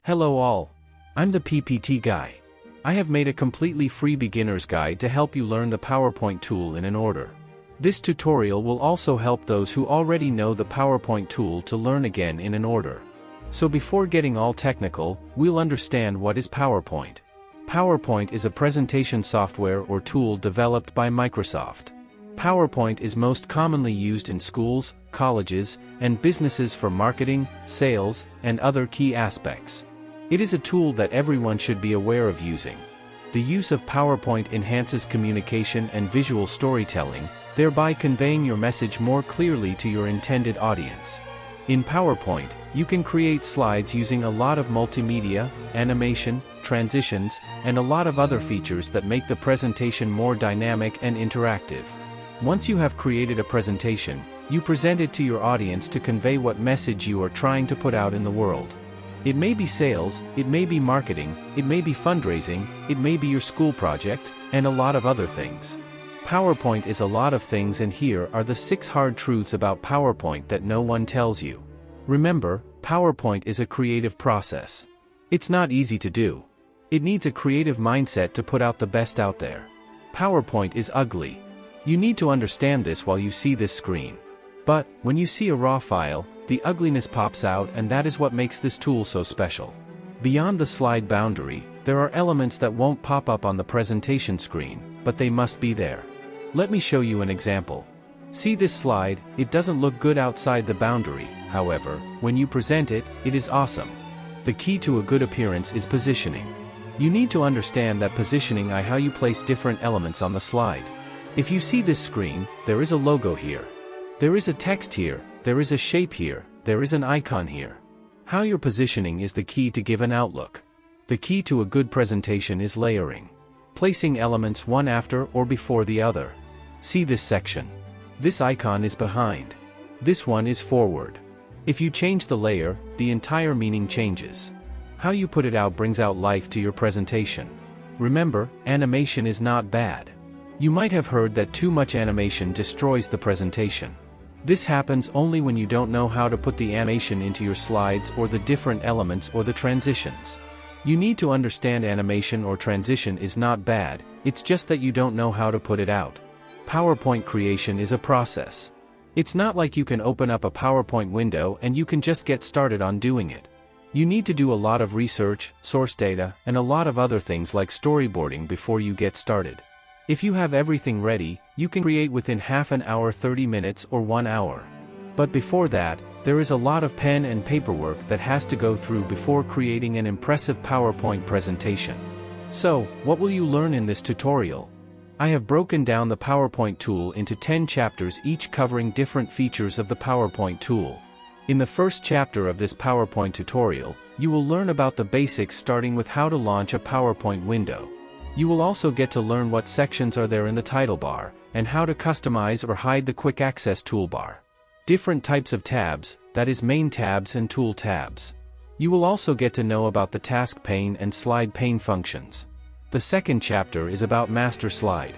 Hello all. I'm the PPT guy. I have made a completely free beginner's guide to help you learn the PowerPoint tool in an order. This tutorial will also help those who already know the PowerPoint tool to learn again in an order. So before getting all technical, we'll understand what is PowerPoint. PowerPoint is a presentation software or tool developed by Microsoft. PowerPoint is most commonly used in schools, colleges, and businesses for marketing, sales, and other key aspects. It is a tool that everyone should be aware of using. The use of PowerPoint enhances communication and visual storytelling, thereby conveying your message more clearly to your intended audience. In PowerPoint, you can create slides using a lot of multimedia, animation, transitions, and a lot of other features that make the presentation more dynamic and interactive. Once you have created a presentation, you present it to your audience to convey what message you are trying to put out in the world. It may be sales, it may be marketing, it may be fundraising, it may be your school project, and a lot of other things. PowerPoint is a lot of things, and here are the 6 hard truths about PowerPoint that no one tells you. Remember, PowerPoint is a creative process. It's not easy to do. It needs a creative mindset to put out the best out there. PowerPoint is ugly. You need to understand this while you see this screen. But, when you see a raw file, the ugliness pops out, and that is what makes this tool so special. Beyond the slide boundary, there are elements that won't pop up on the presentation screen, but they must be there. Let me show you an example. See this slide? It doesn't look good outside the boundary, however, when you present it, it is awesome. The key to a good appearance is positioning. You need to understand that positioning is how you place different elements on the slide. If you see this screen, there is a logo here. There is a text here, there is a shape here, there is an icon here. How you're positioning is the key to give an outlook. The key to a good presentation is layering. Placing elements one after or before the other. See this section. This icon is behind. This one is forward. If you change the layer, the entire meaning changes. How you put it out brings out life to your presentation. Remember, animation is not bad. You might have heard that too much animation destroys the presentation. This happens only when you don't know how to put the animation into your slides or the different elements or the transitions. You need to understand animation or transition is not bad, it's just that you don't know how to put it out. PowerPoint creation is a process. It's not like you can open up a PowerPoint window and you can just get started on doing it. You need to do a lot of research, source data, and a lot of other things like storyboarding before you get started. If you have everything ready, you can create within half an hour, 30 minutes, or 1 hour. But before that, there is a lot of pen and paperwork that has to go through before creating an impressive PowerPoint presentation. So, what will you learn in this tutorial? I have broken down the PowerPoint tool into 10 chapters, each covering different features of the PowerPoint tool. In the first chapter of this PowerPoint tutorial, you will learn about the basics, starting with how to launch a PowerPoint window. You will also get to learn what sections are there in the title bar, and how to customize or hide the quick access toolbar. Different types of tabs, that is main tabs and tool tabs. You will also get to know about the task pane and slide pane functions. The second chapter is about master slide.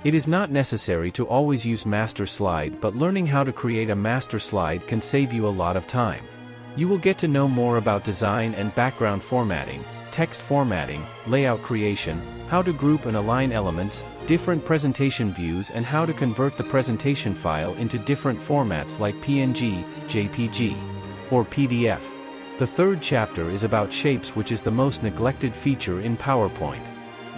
It is not necessary to always use master slide, but learning how to create a master slide can save you a lot of time. You will get to know more about design and background formatting, text formatting, layout creation, how to group and align elements, different presentation views, and how to convert the presentation file into different formats like PNG, JPG, or PDF. The third chapter is about shapes, which is the most neglected feature in PowerPoint.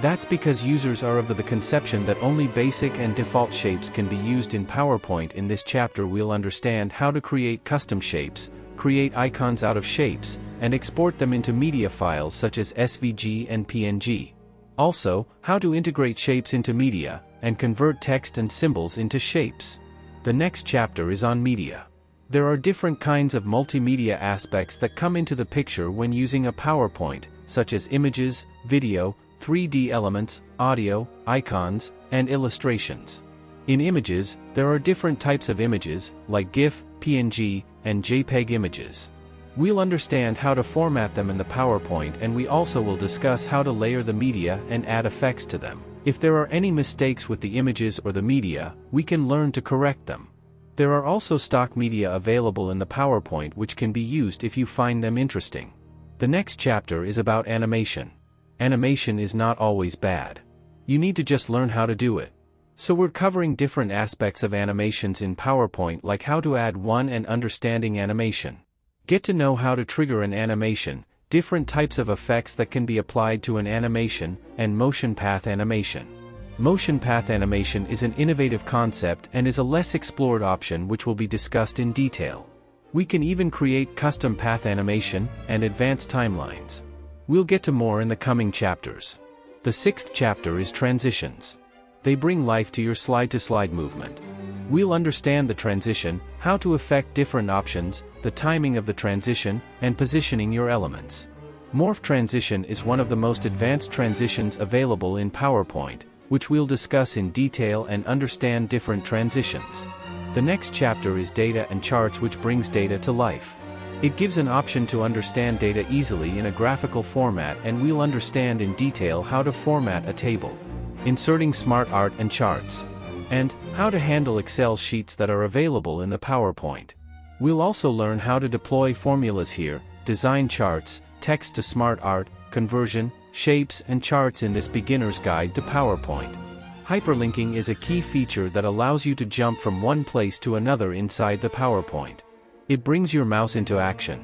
That's because users are of the conception that only basic and default shapes can be used in PowerPoint. In this chapter we'll understand how to create custom shapes, create icons out of shapes, and export them into media files such as SVG and PNG. Also, how to integrate shapes into media, and convert text and symbols into shapes. The next chapter is on media. There are different kinds of multimedia aspects that come into the picture when using a PowerPoint, such as images, video, 3D elements, audio, icons, and illustrations. In images, there are different types of images, like GIF, PNG, and JPEG images. We'll understand how to format them in the PowerPoint, and we also will discuss how to layer the media and add effects to them. If there are any mistakes with the images or the media, we can learn to correct them. There are also stock media available in the PowerPoint which can be used if you find them interesting. The next chapter is about animation. Animation is not always bad. You need to just learn how to do it. So we're covering different aspects of animations in PowerPoint, like how to add one and understanding animation. Get to know how to trigger an animation, different types of effects that can be applied to an animation, and motion path animation. Motion path animation is an innovative concept and is a less explored option which will be discussed in detail. We can even create custom path animation and advanced timelines. We'll get to more in the coming chapters. The sixth chapter is transitions. They bring life to your slide-to-slide movement. We'll understand the transition, how to affect different options, the timing of the transition, and positioning your elements. Morph transition is one of the most advanced transitions available in PowerPoint, which we'll discuss in detail and understand different transitions. The next chapter is data and charts, which brings data to life. It gives an option to understand data easily in a graphical format, and we'll understand in detail how to format a table, inserting smart art and charts, and how to handle Excel sheets that are available in the PowerPoint. We'll also learn how to deploy formulas here, design charts, text to smart art, conversion, shapes and charts in this beginner's guide to PowerPoint. Hyperlinking is a key feature that allows you to jump from one place to another inside the PowerPoint. It brings your mouse into action.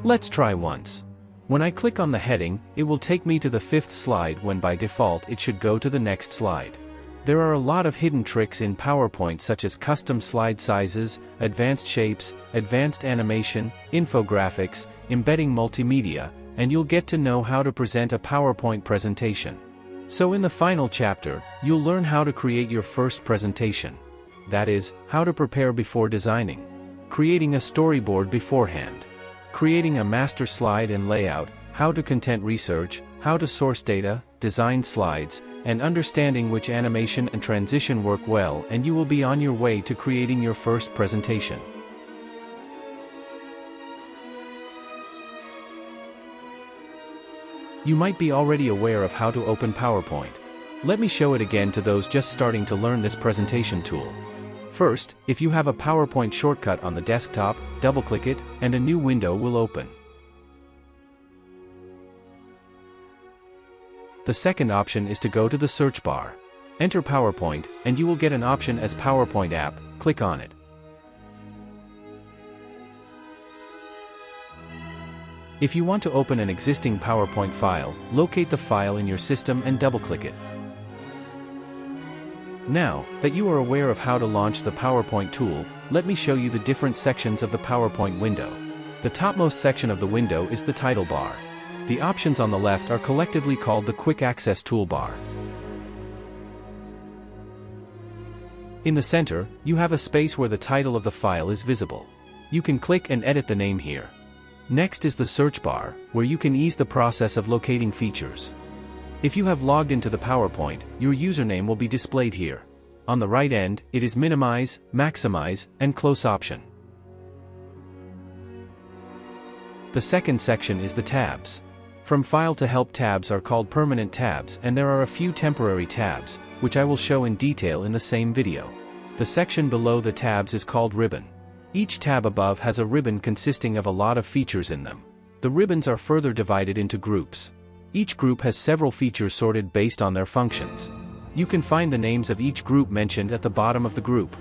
Let's try once. When I click on the heading, it will take me to the 5th slide, when by default it should go to the next slide. There are a lot of hidden tricks in PowerPoint, such as custom slide sizes, advanced shapes, advanced animation, infographics, embedding multimedia, and you'll get to know how to present a PowerPoint presentation. So in the final chapter, you'll learn how to create your first presentation. That is, how to prepare before designing, creating a storyboard beforehand, creating a master slide and layout, how to content research, how to source data, design slides, and understanding which animation and transition work well, and you will be on your way to creating your first presentation. You might be already aware of how to open PowerPoint. Let me show it again to those just starting to learn this presentation tool. First, if you have a PowerPoint shortcut on the desktop, double-click it, and a new window will open. The second option is to go to the search bar. Enter PowerPoint, and you will get an option as PowerPoint app. Click on it. If you want to open an existing PowerPoint file, locate the file in your system and double-click it. Now that you are aware of how to launch the PowerPoint tool, let me show you the different sections of the PowerPoint window. The topmost section of the window is the title bar. The options on the left are collectively called the Quick Access toolbar. In the center, you have a space where the title of the file is visible. You can click and edit the name here. Next is the search bar, where you can ease the process of locating features. If you have logged into the PowerPoint, your username will be displayed here. On the right end, it is Minimize, Maximize, and Close option. The second section is the tabs. From File to Help, tabs are called permanent tabs, and there are a few temporary tabs, which I will show in detail in the same video. The section below the tabs is called Ribbon. Each tab above has a ribbon consisting of a lot of features in them. The ribbons are further divided into groups. Each group has several features sorted based on their functions. You can find the names of each group mentioned at the bottom of the group.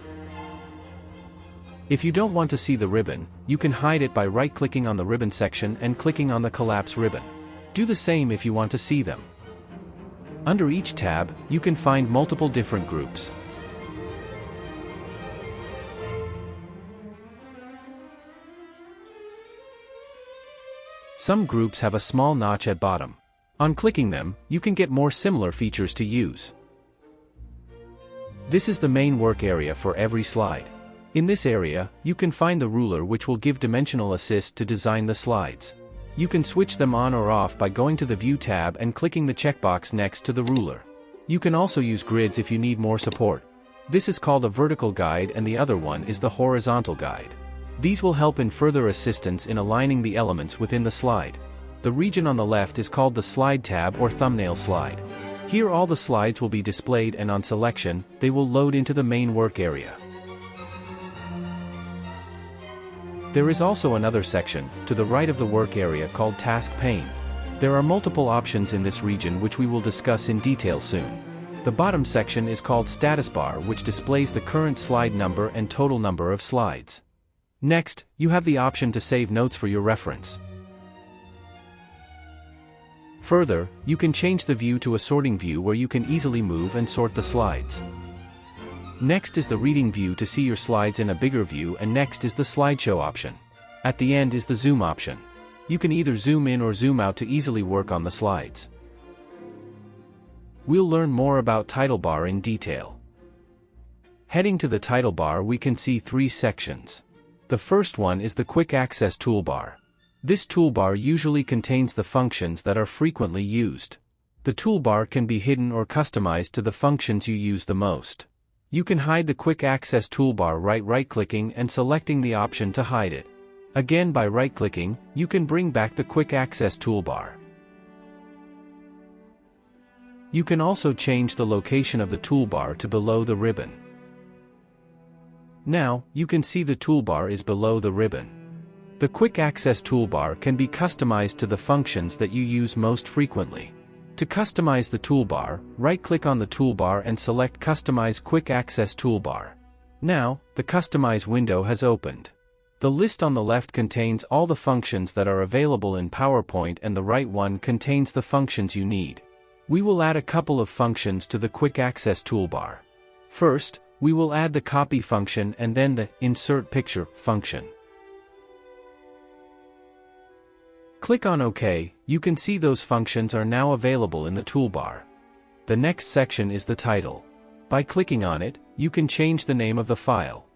If you don't want to see the ribbon, you can hide it by right-clicking on the ribbon section and clicking on the collapse ribbon. Do the same if you want to see them. Under each tab, you can find multiple different groups. Some groups have a small notch at bottom. On clicking them, you can get more similar features to use. This is the main work area for every slide. In this area, you can find the ruler, which will give dimensional assist to design the slides. You can switch them on or off by going to the View tab and clicking the checkbox next to the ruler. You can also use grids if you need more support. This is called a vertical guide, and the other one is the horizontal guide. These will help in further assistance in aligning the elements within the slide. The region on the left is called the Slide tab or Thumbnail slide. Here all the slides will be displayed, and on selection, they will load into the main work area. There is also another section, to the right of the work area called Task Pane. There are multiple options in this region which we will discuss in detail soon. The bottom section is called Status Bar, which displays the current slide number and total number of slides. Next, you have the option to save notes for your reference. Further, you can change the view to a sorting view where you can easily move and sort the slides. Next is the reading view to see your slides in a bigger view, and next is the slideshow option. At the end is the zoom option. You can either zoom in or zoom out to easily work on the slides. We'll learn more about title bar in detail. Heading to the title bar, we can see 3 sections. The first one is the Quick Access Toolbar. This toolbar usually contains the functions that are frequently used. The toolbar can be hidden or customized to the functions you use the most. You can hide the Quick Access Toolbar by right-clicking and selecting the option to hide it. Again, by right-clicking, you can bring back the Quick Access Toolbar. You can also change the location of the toolbar to below the ribbon. Now, you can see the toolbar is below the ribbon. The Quick Access Toolbar can be customized to the functions that you use most frequently. To customize the toolbar, right-click on the toolbar and select Customize Quick Access Toolbar. Now, the Customize window has opened. The list on the left contains all the functions that are available in PowerPoint, and the right one contains the functions you need. We will add a couple of functions to the Quick Access Toolbar. First, we will add the Copy function and then the Insert Picture function. Click on OK. You can see those functions are now available in the toolbar. The next section is the title. By clicking on it, you can change the name of the file.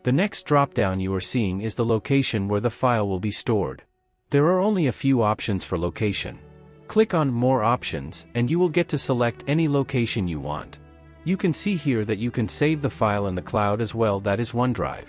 The next drop-down you are seeing is the location where the file will be stored. There are only a few options for location. Click on More Options, and you will get to select any location you want. You can see here that you can save the file in the cloud as well, that is OneDrive.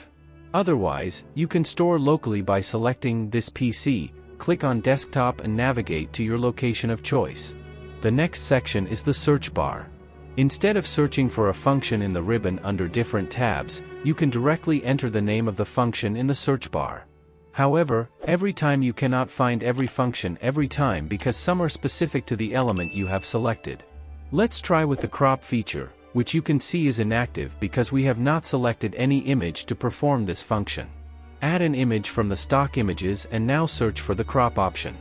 Otherwise, you can store locally by selecting this PC, click on Desktop and navigate to your location of choice. The next section is the search bar. Instead of searching for a function in the ribbon under different tabs, you can directly enter the name of the function in the search bar. However, every time you cannot find every function every time because some are specific to the element you have selected. Let's try with the crop feature, which you can see is inactive because we have not selected any image to perform this function. Add an image from the stock images and now search for the crop option.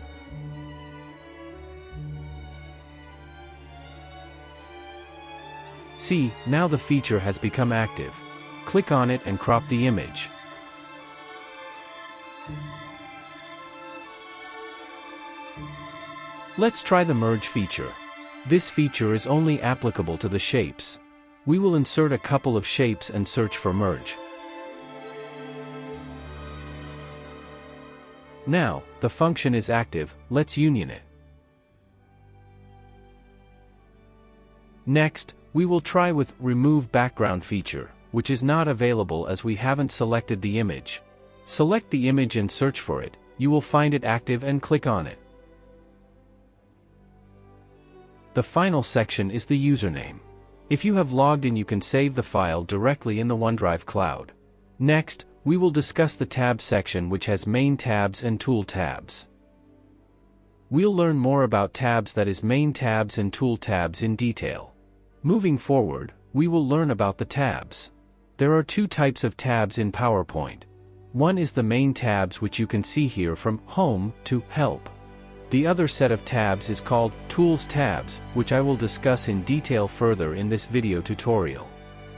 See, now the feature has become active. Click on it and crop the image. Let's try the merge feature. This feature is only applicable to the shapes. We will insert a couple of shapes and search for merge. Now, the function is active, let's union it. Next, we will try with Remove Background feature, which is not available as we haven't selected the image. Select the image and search for it, you will find it active and click on it. The final section is the username. If you have logged in, you can save the file directly in the OneDrive cloud. Next, we will discuss the tab section, which has main tabs and tool tabs. We'll learn more about tabs, that is main tabs and tool tabs, in detail. Moving forward, we will learn about the tabs. There are 2 types of tabs in PowerPoint. One is the main tabs, which you can see here from Home to Help. The other set of tabs is called Tools tabs, which I will discuss in detail further in this video tutorial.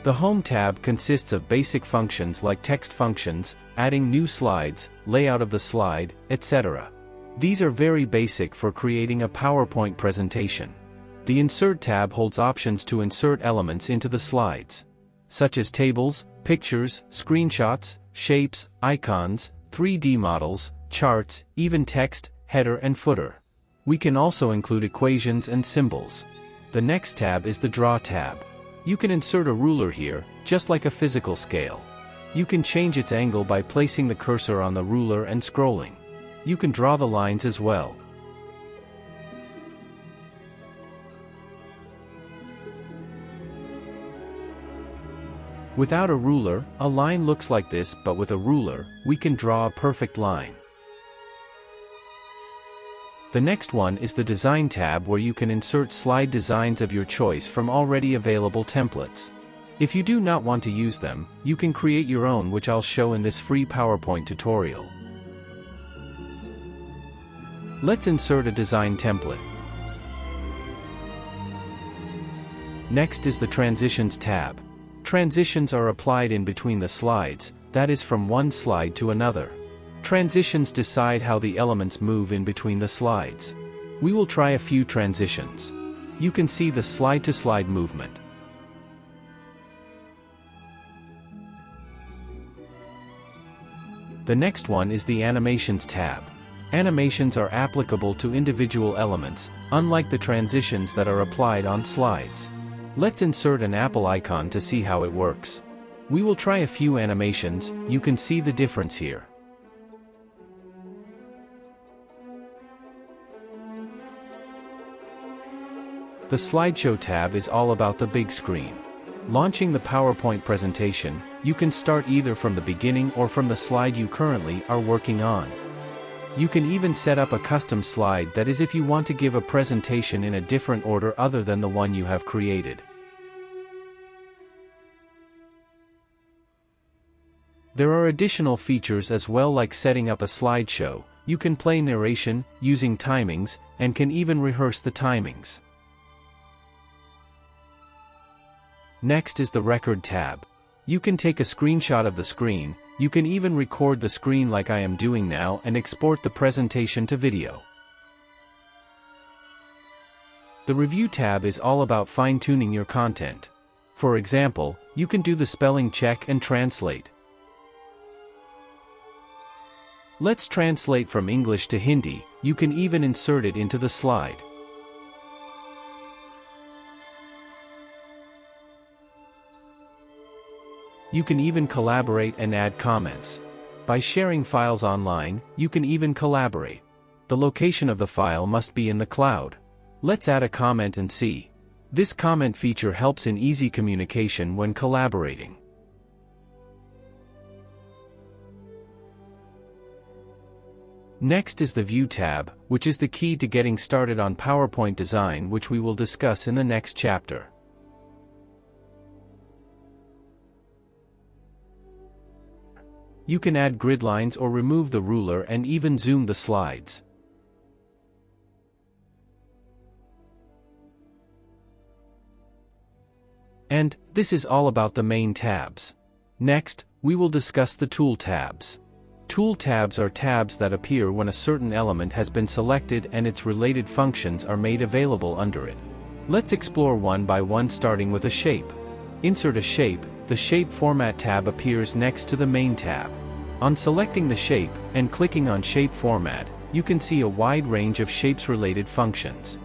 The Home tab consists of basic functions like text functions, adding new slides, layout of the slide, etc. These are very basic for creating a PowerPoint presentation. The Insert tab holds options to insert elements into the slides, such as tables, pictures, screenshots, shapes, icons, 3D models, charts, even text, header and footer. We can also include equations and symbols. The next tab is the Draw tab. You can insert a ruler here, just like a physical scale. You can change its angle by placing the cursor on the ruler and scrolling. You can draw the lines as well. Without a ruler, a line looks like this, but with a ruler, we can draw a perfect line. The next one is the Design tab, where you can insert slide designs of your choice from already available templates. If you do not want to use them, you can create your own, which I'll show in this free PowerPoint tutorial. Let's insert a design template. Next is the Transitions tab. Transitions are applied in between the slides, that is, from one slide to another. Transitions decide how the elements move in between the slides. We will try a few transitions. You can see the slide-to-slide movement. The next one is the Animations tab. Animations are applicable to individual elements, unlike the transitions that are applied on slides. Let's insert an apple icon to see how it works. We will try a few animations. You can see the difference here. The Slideshow tab is all about the big screen. Launching the PowerPoint presentation, you can start either from the beginning or from the slide you currently are working on. You can even set up a custom slide, that is, if you want to give a presentation in a different order other than the one you have created. There are additional features as well, like setting up a slideshow. You can play narration, using timings, and can even rehearse the timings. Next is the Record tab. You can take a screenshot of the screen. You can even record the screen like I am doing now and export the presentation to video. The Review tab is all about fine-tuning your content. For example, you can do the spelling check and translate. Let's translate from English to Hindi. You can even insert it into the slide. You can even collaborate and add comments. By sharing files online, you can even collaborate. The location of the file must be in the cloud. Let's add a comment and see. This comment feature helps in easy communication when collaborating. Next is the View tab, which is the key to getting started on PowerPoint design, which we will discuss in the next chapter. You can add grid lines or remove the ruler and even zoom the slides. And this is all about the main tabs. Next, we will discuss the Tool tabs. Tool tabs are tabs that appear when a certain element has been selected and its related functions are made available under it. Let's explore one by one, starting with a shape. Insert a shape. The Shape Format tab appears next to the Main tab. On selecting the shape and clicking on Shape Format, you can see a wide range of shapes-related functions.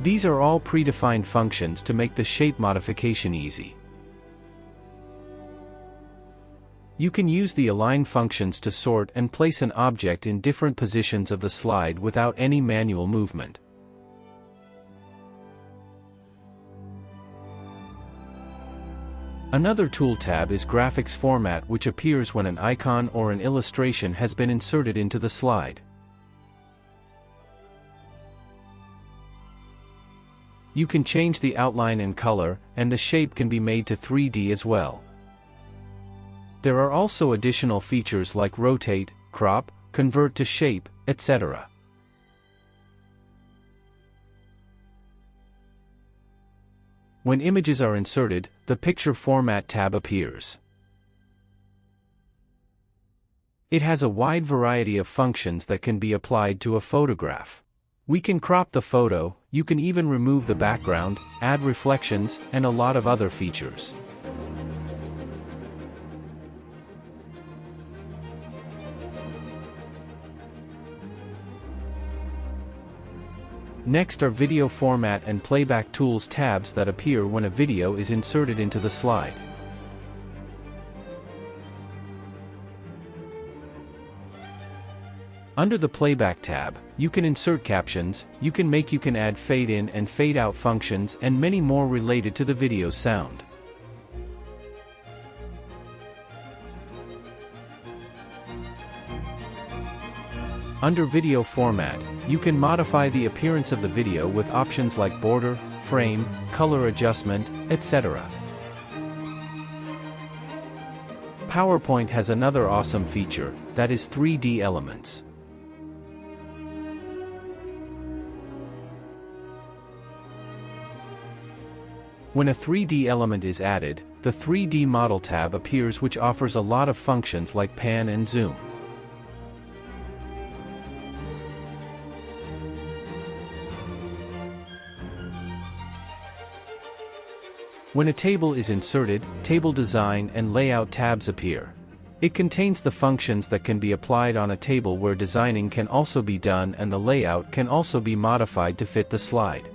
These are all predefined functions to make the shape modification easy. You can use the Align functions to sort and place an object in different positions of the slide without any manual movement. Another tool tab is Graphics Format, which appears when an icon or an illustration has been inserted into the slide. You can change the outline and color, and the shape can be made to 3D as well. There are also additional features like rotate, crop, convert to shape, etc. When images are inserted, the Picture Format tab appears. It has a wide variety of functions that can be applied to a photograph. We can crop the photo, you can even remove the background, add reflections, and a lot of other features. Next are Video Format and Playback Tools tabs that appear when a video is inserted into the slide. Under the Playback tab, you can insert captions, you can add fade in and fade out functions, and many more related to the video's sound. Under Video Format, you can modify the appearance of the video with options like border, frame, color adjustment, etc. PowerPoint has another awesome feature, that is 3D elements. When a 3D element is added, the 3D Model tab appears, which offers a lot of functions like pan and zoom. When a table is inserted, Table Design and Layout tabs appear. It contains the functions that can be applied on a table, where designing can also be done and the layout can also be modified to fit the slide.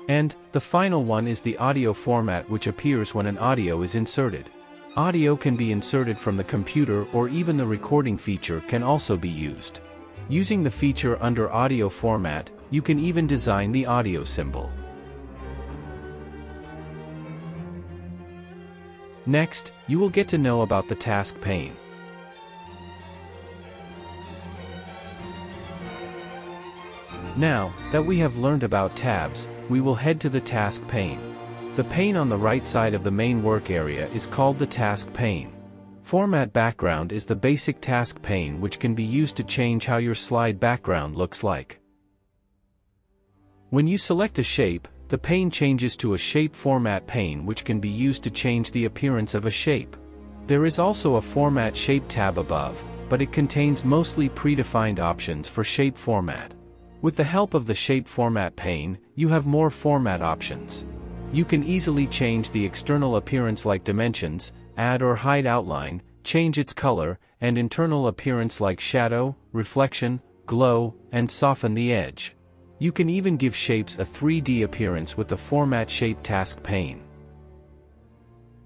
And the final one is the audio format, which appears when an audio is inserted. Audio can be inserted from the computer, or even the recording feature can also be used. Using the feature under audio format, you can even design the audio symbol. Next, you will get to know about the task pane. Now that we have learned about tabs, we will head to the task pane. The pane on the right side of the main work area is called the task pane. Format background is the basic task pane, which can be used to change how your slide background looks like. When you select a shape, the pane changes to a shape format pane, which can be used to change the appearance of a shape. There is also a format shape tab above, but it contains mostly predefined options for shape format. With the help of the shape format pane, you have more format options. You can easily change the external appearance like dimensions, add or hide outline, change its color, and internal appearance like shadow, reflection, glow, and soften the edge. You can even give shapes a 3D appearance with the Format Shape task pane.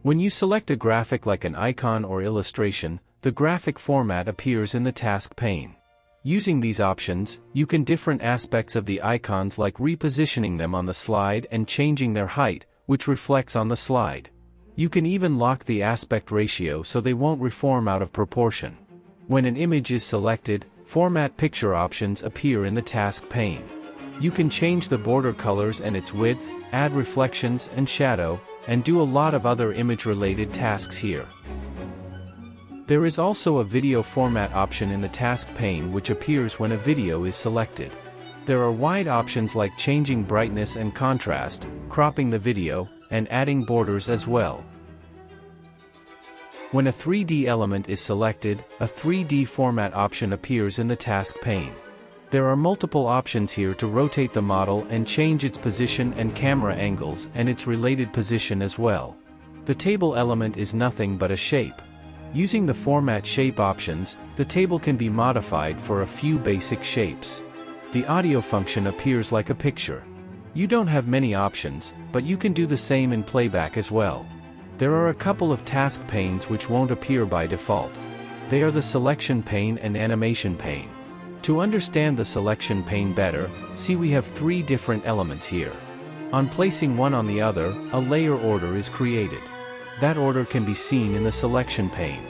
When you select a graphic like an icon or illustration, the graphic format appears in the task pane. Using these options, you can different aspects of the icons, like repositioning them on the slide and changing their height, which reflects on the slide. You can even lock the aspect ratio so they won't reform out of proportion. When an image is selected, Format Picture options appear in the task pane. You can change the border colors and its width, add reflections and shadow, and do a lot of other image-related tasks here. There is also a video format option in the task pane, which appears when a video is selected. There are wide options like changing brightness and contrast, cropping the video, and adding borders as well. When a 3D element is selected, a 3D format option appears in the task pane. There are multiple options here to rotate the model and change its position and camera angles and its related position as well. The table element is nothing but a shape. Using the Format Shape options, the table can be modified for a few basic shapes. The audio function appears like a picture. You don't have many options, but you can do the same in playback as well. There are a couple of task panes which won't appear by default. They are the Selection pane and Animation pane. To understand the Selection pane better, see we have three different elements here. On placing one on the other, a layer order is created. That order can be seen in the Selection pane.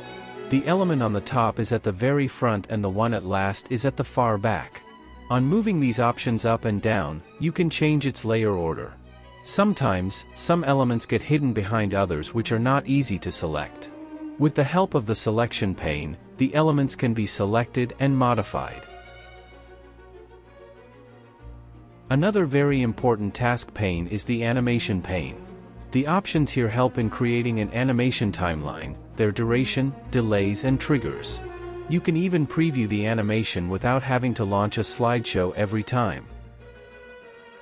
The element on the top is at the very front and the one at last is at the far back. On moving these options up and down, you can change its layer order. Sometimes, some elements get hidden behind others which are not easy to select. With the help of the Selection pane, the elements can be selected and modified. Another very important task pane is the Animation pane. The options here help in creating an animation timeline, their duration, delays, and triggers. You can even preview the animation without having to launch a slideshow every time.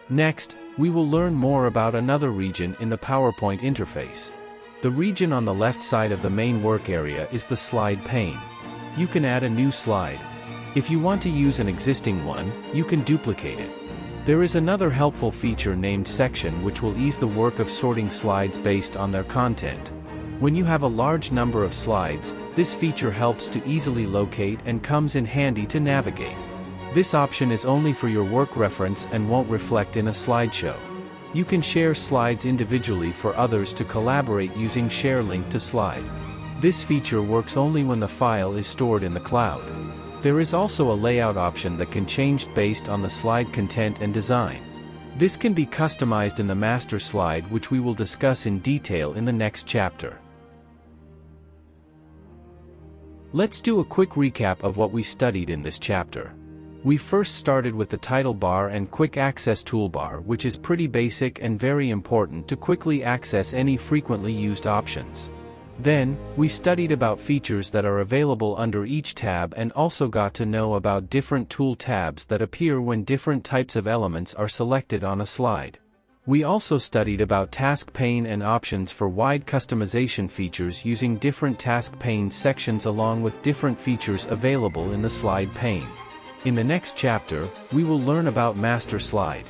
Next, we will learn more about another region in the PowerPoint interface. The region on the left side of the main work area is the Slide pane. You can add a new slide. If you want to use an existing one, you can duplicate it. There is another helpful feature named Section, which will ease the work of sorting slides based on their content. When you have a large number of slides, this feature helps to easily locate and comes in handy to navigate. This option is only for your work reference and won't reflect in a slideshow. You can share slides individually for others to collaborate using Share Link to Slide. This feature works only when the file is stored in the cloud. There is also a layout option that can change based on the slide content and design. This can be customized in the master slide, which we will discuss in detail in the next chapter. Let's do a quick recap of what we studied in this chapter. We first started with the title bar and quick access toolbar, which is pretty basic and very important to quickly access any frequently used options. Then, we studied about features that are available under each tab and also got to know about different tool tabs that appear when different types of elements are selected on a slide. We also studied about task pane and options for wide customization features using different task pane sections along with different features available in the slide pane. In the next chapter, we will learn about master slide.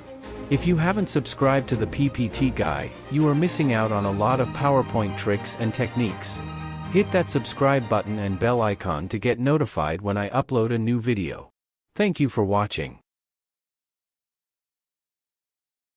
If you haven't subscribed to the PPT Guy, you are missing out on a lot of PowerPoint tricks and techniques. Hit that subscribe button and bell icon to get notified when I upload a new video. Thank you for watching.